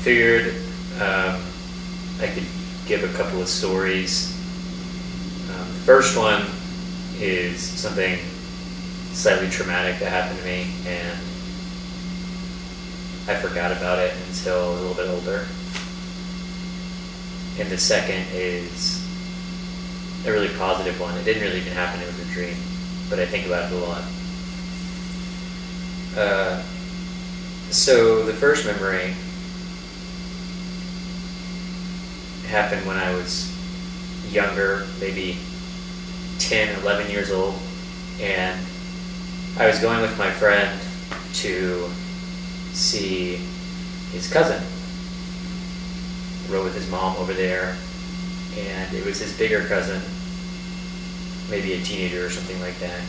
figured I could give a couple of stories. The first one is something slightly traumatic that happened to me, and I forgot about it until a little bit older. And the second is a really positive one. It didn't really even happen, it was a dream, but I think about it a lot. So the first memory happened when I was younger, maybe 10, 11 years old, and I was going with my friend to see his cousin. I rode with his mom over there, and it was his bigger cousin, maybe a teenager or something like that.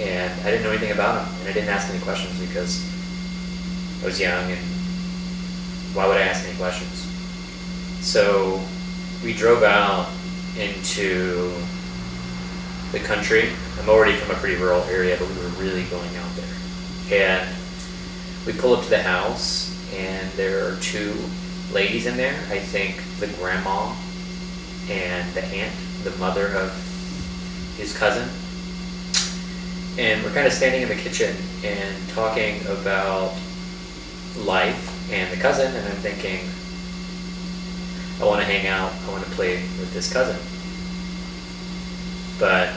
And I didn't know anything about him, and I didn't ask any questions because I was young, and why would I ask any questions? So we drove out into the country. I'm already from a pretty rural area, but we were really going out there. And we pull up to the house, and there are two ladies in there. I think the grandma and the aunt, the mother of his cousin. And we're kind of standing in the kitchen and talking about life and the cousin, and I'm thinking, I want to hang out, I want to play with this cousin. But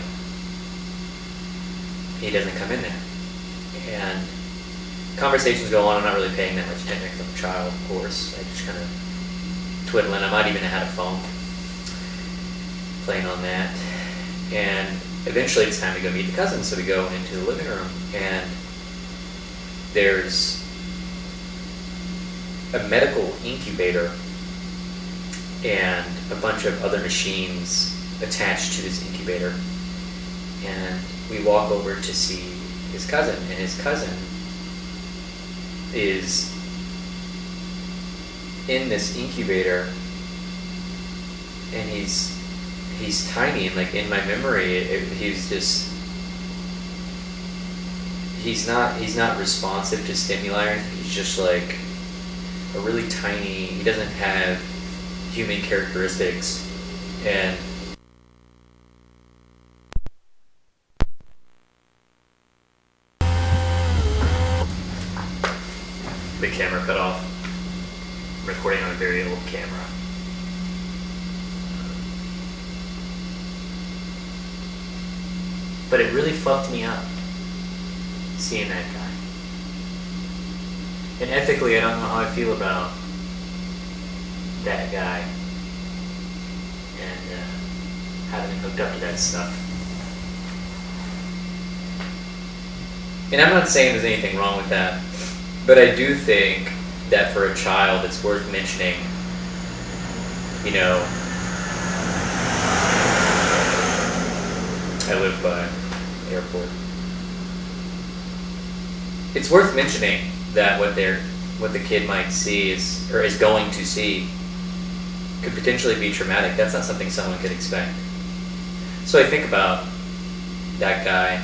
he doesn't come in there. And conversations go on, I'm not really paying that much attention because I'm a child, of course. I just kind of twiddling. I might even have had a phone playing on that. And eventually it's time to go meet the cousin, so we go into the living room, and there's a medical incubator and a bunch of other machines attached to this incubator. And we walk over to see his cousin, and his cousin is in this incubator, and he's tiny, and like in my memory he's not responsive to stimuli or anything. He's just like a really tiny, he doesn't have human characteristics. And the camera cut off. I'm recording on a very old camera. But it really fucked me up, seeing that guy. And ethically, I don't know how I feel about that guy and having been hooked up to that stuff. And I'm not saying there's anything wrong with that, but I do think that for a child it's worth mentioning, you know, I live by an airport. It's worth mentioning that what the kid might see is going to see could potentially be traumatic. That's not something someone could expect. So I think about that guy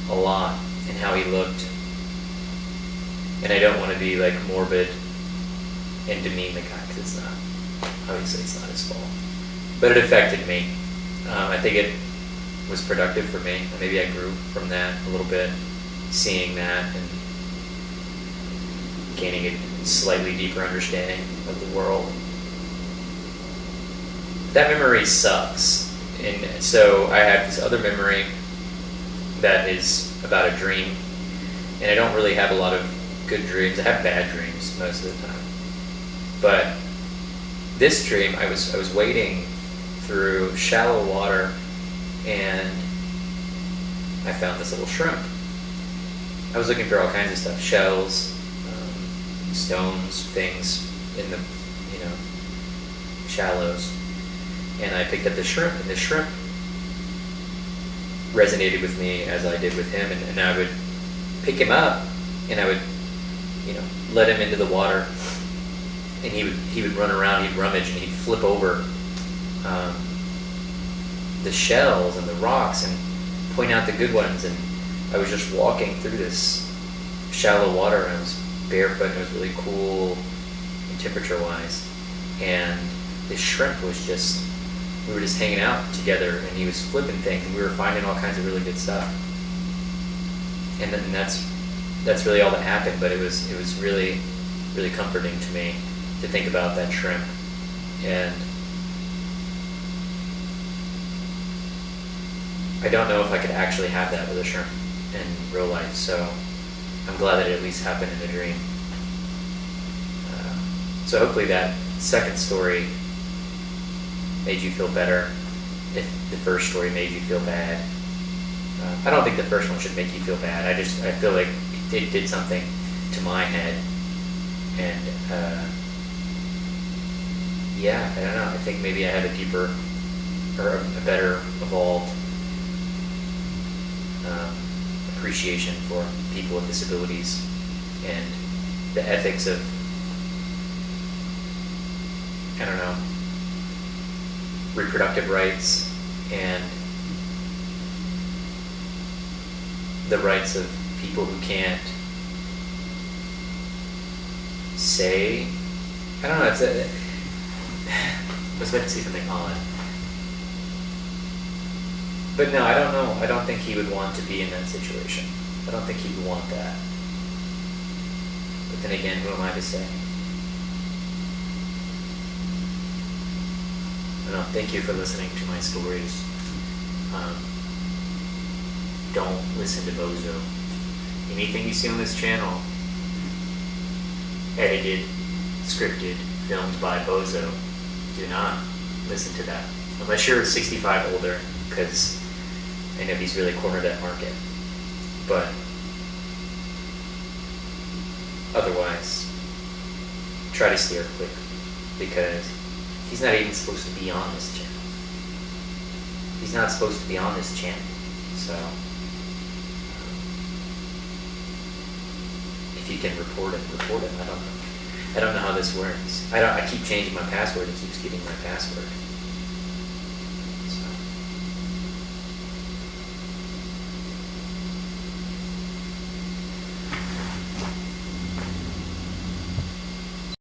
a lot and how he looked. And I don't want to be like morbid and demean the guy, because it's not. Obviously it's not his fault. But it affected me. I think it was productive for me. Maybe I grew from that a little bit, seeing that and gaining a slightly deeper understanding of the world. That memory sucks. And so I have this other memory that is about a dream. And I don't really have a lot of good dreams. I have bad dreams most of the time. But this dream, I was wading through shallow water, and I found this little shrimp. I was looking for all kinds of stuff, shells, stones, things in the, shallows. And I picked up the shrimp, and the shrimp resonated with me as I did with him, and I would pick him up, and I would, let him into the water, and he would run around, he'd rummage, and he'd flip over the shells and the rocks and point out the good ones. And I was just walking through this shallow water, and I was barefoot, and it was really cool temperature-wise. And the shrimp was just, we were just hanging out together, and he was flipping things, and we were finding all kinds of really good stuff. And then that's really all that happened. But it was really, really comforting to me to think about that shrimp. And I don't know if I could actually have that with a shrimp in real life, so I'm glad that it at least happened in a dream. So hopefully that second story made you feel better if the first story made you feel bad. I don't think the first one should make you feel bad. I feel like it did something to my head. And yeah, I don't know. I think maybe I had a deeper or a better evolved appreciation for people with disabilities and the ethics of, I don't know, reproductive rights and the rights of people who can't say, I don't know, I was about to say something odd. But no, I don't know. I don't think he would want to be in that situation. I don't think he would want that. But then again, who am I to say? I don't know. Thank you for listening to my stories. Don't listen to BOZO. Anything you see on this channel, edited, scripted, filmed by BOZO, do not listen to that. Unless you're 65 older, because I know he's really cornered that market. But otherwise, try to steer clear, because he's not even supposed to be on this channel. He's not supposed to be on this channel. So if you can report it, report it. I don't know. I don't know how this works. I keep changing my password. It keeps getting my password.